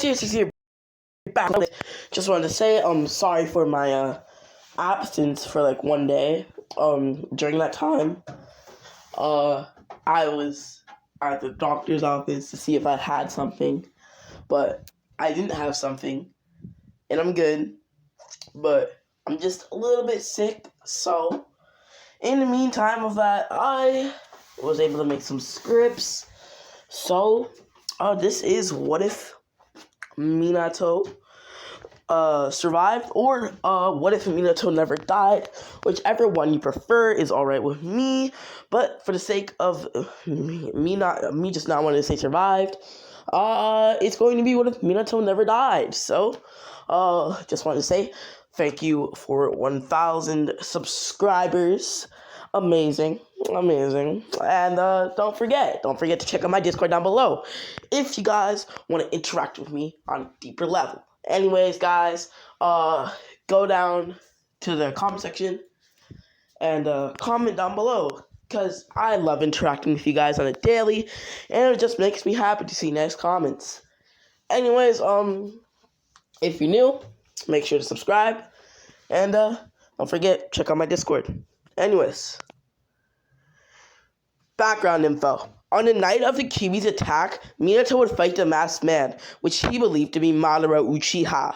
Cheers is here back. Just wanted to say I'm sorry for my absence for like one day. During that time, I was at the doctor's office to see if I had something, but I didn't have something, and I'm good, but I'm just a little bit sick. So in the meantime of that, I was able to make some scripts. So this is what if Minato survived, or what if Minato never died? Whichever one you prefer is alright with me, but for the sake of me just not wanting to say survived, it's going to be what if Minato never died. So just wanted to say thank you for 1,000 subscribers. Amazing. And don't forget to check out my Discord down below if you guys want to interact with me on a deeper level. Anyways, guys, go down to the comment section and comment down below, because I love interacting with you guys on a daily, and it just makes me happy to see nice comments. Anyways, if you're new, make sure to subscribe, and don't forget, check out my Discord. Anyways, background info. On the night of the Kiwi's attack, Minato would fight the masked man, which he believed to be Madara Uchiha.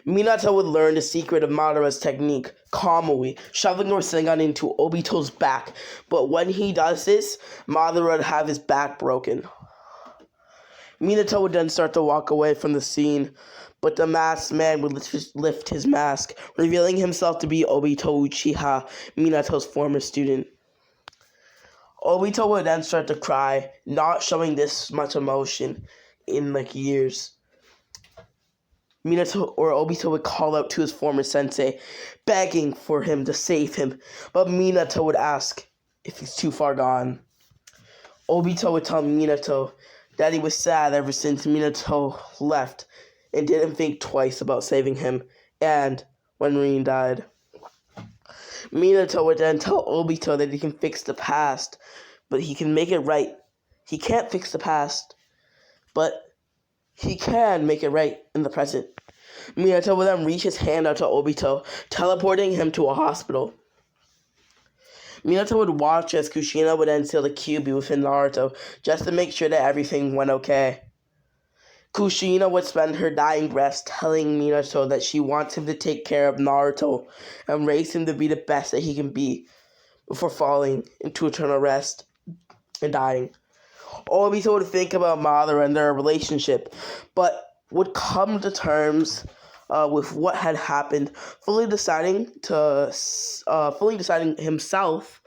Minato would learn the secret of Madara's technique, Kamui, shoving Rasengan into Obito's back, but when he does this, Madara would have his back broken. Minato would then start to walk away from the scene, but the masked man would lift his mask, revealing himself to be Obito Uchiha, Minato's former student. Obito would then start to cry, not showing this much emotion in years. Obito would call out to his former sensei, begging for him to save him, but Minato would ask if he's too far gone. Obito would tell Minato that he was sad ever since Minato left and didn't think twice about saving him, and when Rin died. Minato would then tell Obito that he can fix the past, but he can make it right. He can't fix the past, but he can make it right in the present. Minato would then reach his hand out to Obito, teleporting him to a hospital. Minato would watch as Kushina would then seal the Kyuubi within Naruto, just to make sure that everything went okay. Kushina would spend her dying breaths telling Minato that she wants him to take care of Naruto and raise him to be the best that he can be before falling into eternal rest and dying. Obito would think about Madara and their relationship, but would come to terms with what had happened, fully deciding himself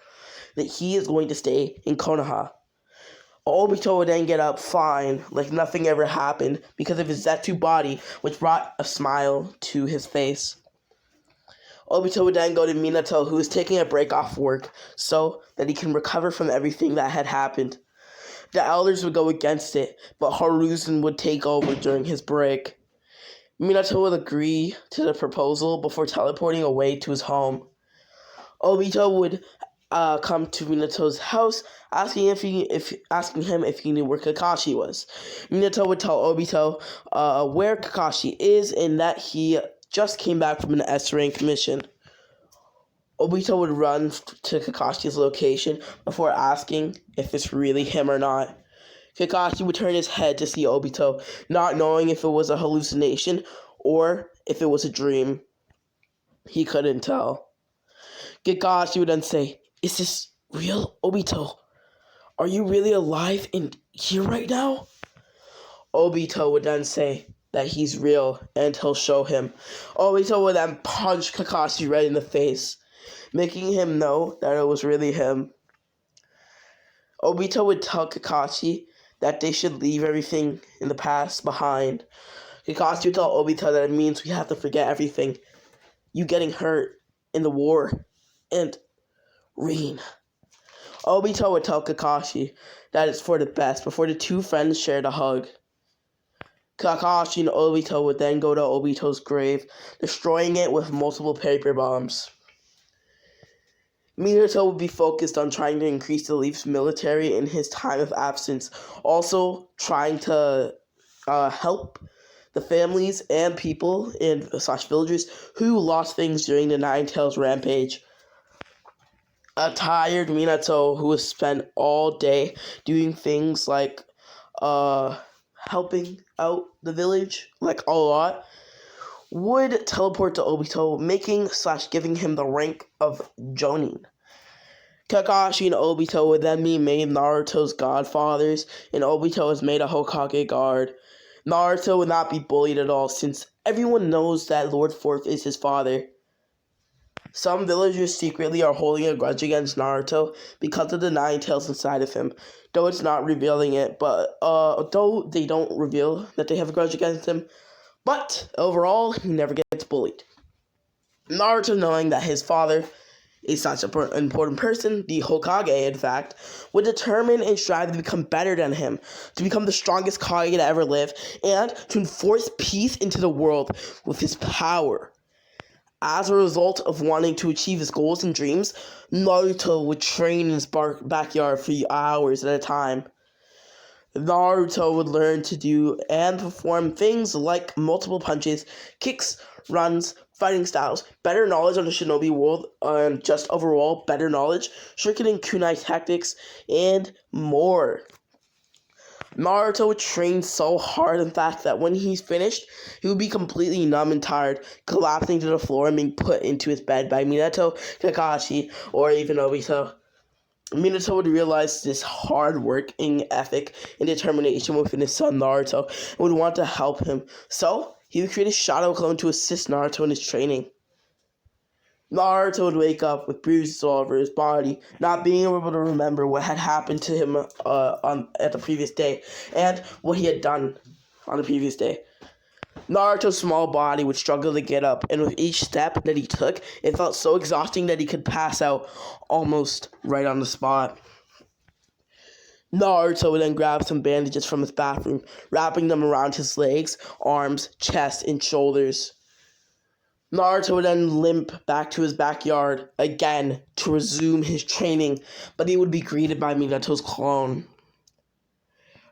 that he is going to stay in Konoha. Obito would then get up fine, like nothing ever happened, because of his Zetsu body, which brought a smile to his face. Obito would then go to Minato, who was taking a break off work, so that he can recover from everything that had happened. The elders would go against it, but Hiruzen would take over during his break. Minato would agree to the proposal before teleporting away to his home. Obito would come to Minato's house, asking him if he knew where Kakashi was. Minato would tell Obito where Kakashi is and that he just came back from an S-rank mission. Obito would run to Kakashi's location before asking if it's really him or not. Kakashi would turn his head to see Obito, not knowing if it was a hallucination or if it was a dream. He couldn't tell. Kakashi would then say, "Is this real, Obito? Are you really alive and here right now?" Obito would then say that he's real and he'll show him. Obito would then punch Kakashi right in the face, making him know that it was really him. Obito would tell Kakashi that they should leave everything in the past behind. Kakashi would tell Obito that it means we have to forget everything. You getting hurt in the war, and Rin. Obito would tell Kakashi that it's for the best before the two friends shared a hug. Kakashi and Obito would then go to Obito's grave, destroying it with multiple paper bombs. Minato would be focused on trying to increase the Leaf's military in his time of absence, also trying to help the families and people and slash villagers who lost things during the Nine Tails rampage. A tired Minato who has spent all day doing things like helping out the village like a lot would teleport to Obito, making slash giving him the rank of Jonin. Kakashi and Obito would then be made Naruto's godfathers, and Obito is made a Hokage guard. Naruto would not be bullied at all, since everyone knows that Lord Fourth is his father. Some villagers secretly are holding a grudge against Naruto because of the Nine Tails inside of him, though it's not revealing it, but though they don't reveal that they have a grudge against him, but overall, he never gets bullied. Naruto, knowing that his father is such an important person, the Hokage, in fact, would determine and strive to become better than him, to become the strongest Kage to ever live, and to enforce peace into the world with his power. As a result of wanting to achieve his goals and dreams, Naruto would train in his backyard for hours at a time. Naruto would learn to do and perform things like multiple punches, kicks, runs, fighting styles, better knowledge on the shinobi world, and just overall better knowledge, shuriken and kunai tactics, and more. Naruto would train so hard, in fact, that when he's finished, he would be completely numb and tired, collapsing to the floor and being put into his bed by Minato, Kakashi, or even Obito. Minato would realize this hard-working ethic and determination within his son Naruto and would want to help him, so he would create a shadow clone to assist Naruto in his training. Naruto would wake up with bruises all over his body, not being able to remember what had happened to him at the previous day, and what he had done on the previous day. Naruto's small body would struggle to get up, and with each step that he took, it felt so exhausting that he could pass out almost right on the spot. Naruto would then grab some bandages from his bathroom, wrapping them around his legs, arms, chest, and shoulders. Naruto would then limp back to his backyard again to resume his training, but he would be greeted by Minato's clone.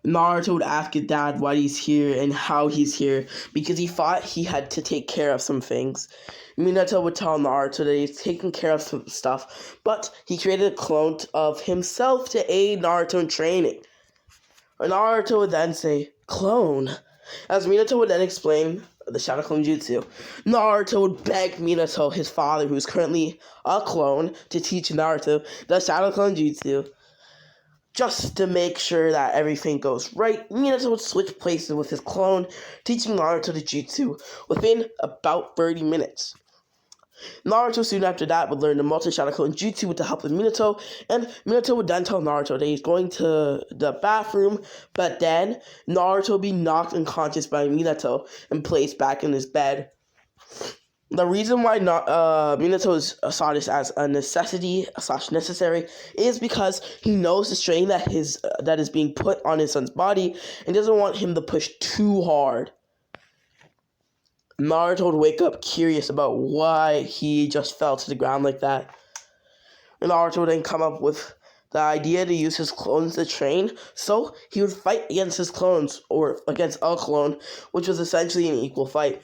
Naruto would ask his dad why he's here and how he's here, because he thought he had to take care of some things. Minato would tell Naruto that he's taking care of some stuff, but he created a clone of himself to aid Naruto in training. Naruto would then say, "Clone?" As Minato would then explain the Shadow Clone Jutsu, Naruto would beg Minato, his father, who is currently a clone, to teach Naruto the Shadow Clone Jutsu. Just to make sure that everything goes right, Minato would switch places with his clone, teaching Naruto the jutsu within about 30 minutes. Naruto soon after that would learn the multi-shadow clone jutsu with the help of Minato, and Minato would then tell Naruto that he's going to the bathroom, but then Naruto would be knocked unconscious by Minato and placed back in his bed. The reason why Minato saw this as a necessity / necessary is because he knows the strain that is being put on his son's body and doesn't want him to push too hard. Naruto would wake up curious about why he just fell to the ground like that. And Naruto would then come up with the idea to use his clones to train, so he would fight against his clones, or against a clone, which was essentially an equal fight.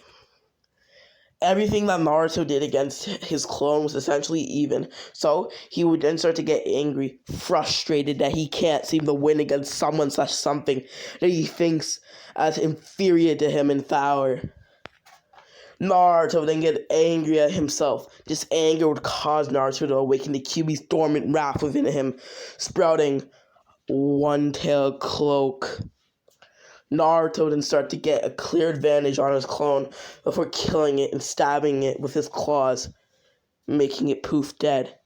Everything that Naruto did against his clone was essentially even, so he would then start to get angry, frustrated that he can't seem to win against someone / something that he thinks as inferior to him in power. Naruto would then get angry at himself. This anger would cause Naruto to awaken the Kyuubi's dormant wrath within him, sprouting one-tailed cloak. Naruto would then start to get a clear advantage on his clone before killing it and stabbing it with his claws, making it poof dead.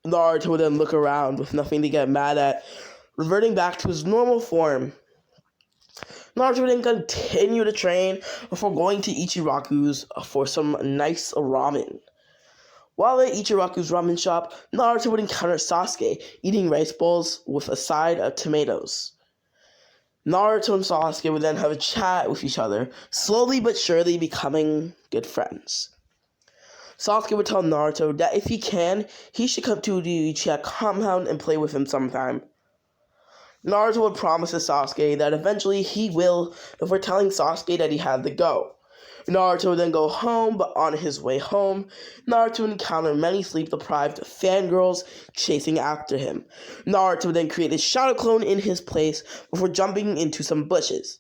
Naruto would then look around with nothing to get mad at, reverting back to his normal form. Naruto would then continue to train before going to Ichiraku's for some nice ramen. While at Ichiraku's ramen shop, Naruto would encounter Sasuke eating rice balls with a side of tomatoes. Naruto and Sasuke would then have a chat with each other, slowly but surely becoming good friends. Sasuke would tell Naruto that if he can, he should come to the Uchiha compound and play with him sometime. Naruto would promise to Sasuke that eventually he will, before telling Sasuke that he had to go. Naruto would then go home, but on his way home, Naruto would encounter many sleep-deprived fangirls chasing after him. Naruto would then create a shadow clone in his place before jumping into some bushes.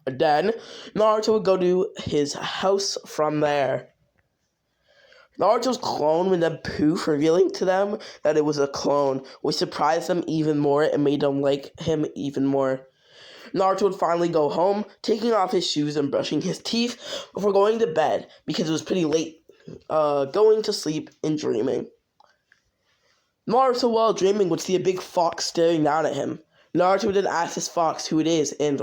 Then, Naruto would go to his house from there. Naruto's clone would then poof, revealing to them that it was a clone, which surprised them even more and made them like him even more. Naruto would finally go home, taking off his shoes and brushing his teeth before going to bed because it was pretty late, going to sleep and dreaming. Naruto, while dreaming, would see a big fox staring down at him. Naruto would then ask this fox who it is and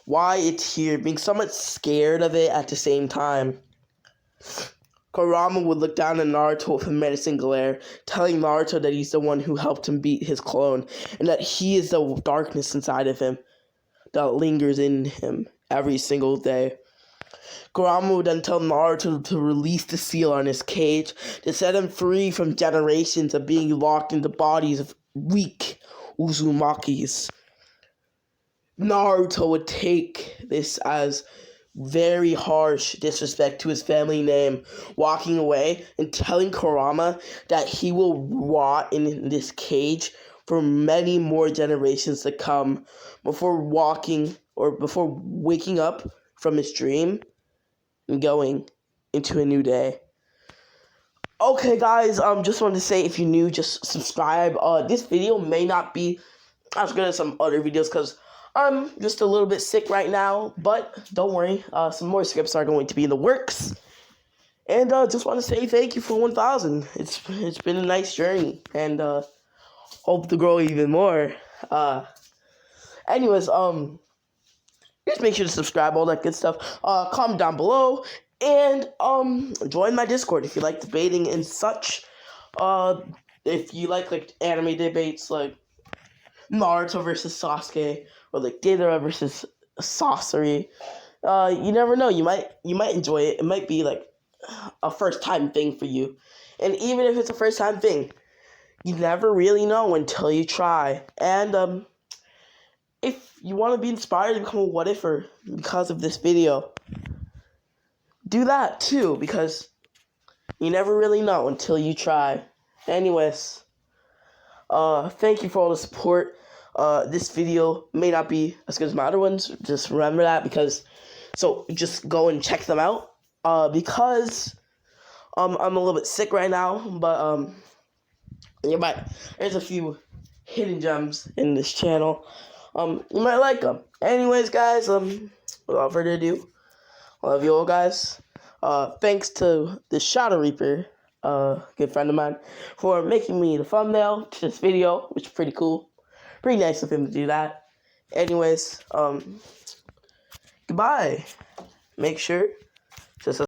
why it's here, being somewhat scared of it at the same time. Kurama would look down at Naruto with a menacing glare, telling Naruto that he's the one who helped him beat his clone, and that he is the darkness inside of him that lingers in him every single day. Kurama would then tell Naruto to release the seal on his cage to set him free from generations of being locked in the bodies of weak Uzumakis. Naruto would take this as very harsh disrespect to his family name, walking away and telling Kurama that he will rot in this cage for many more generations to come before waking up from his dream and going into a new day. Okay, guys, just wanted to say, if you're new, just subscribe. This video may not be as good as some other videos because I'm just a little bit sick right now, but don't worry, some more scripts are going to be in the works. And just want to say thank you for 1,000. It's been a nice journey, and hope to grow even more. Anyways, just make sure to subscribe, all that good stuff. Comment down below, and join my Discord if you like debating and such. If you like anime debates, like Naruto versus Sasuke, or like Deidara versus Sasori, you never know. You might enjoy it. It might be like a first time thing for you, and even if it's a first time thing, you never really know until you try. And if you want to be inspired to become a what ifer because of this video, do that too, because you never really know until you try. Anyways, thank you for all the support. This video may not be as good as my other ones. Just remember that, so just go and check them out. Because I'm a little bit sick right now, but there's a few hidden gems in this channel. You might like them. Anyways, guys, without further ado, I love you all, guys. Thanks to the Shadow Reaper, good friend of mine, for making me the thumbnail to this video, which is pretty cool. Pretty nice of him to do that. Anyways, goodbye. Make sure to subscribe.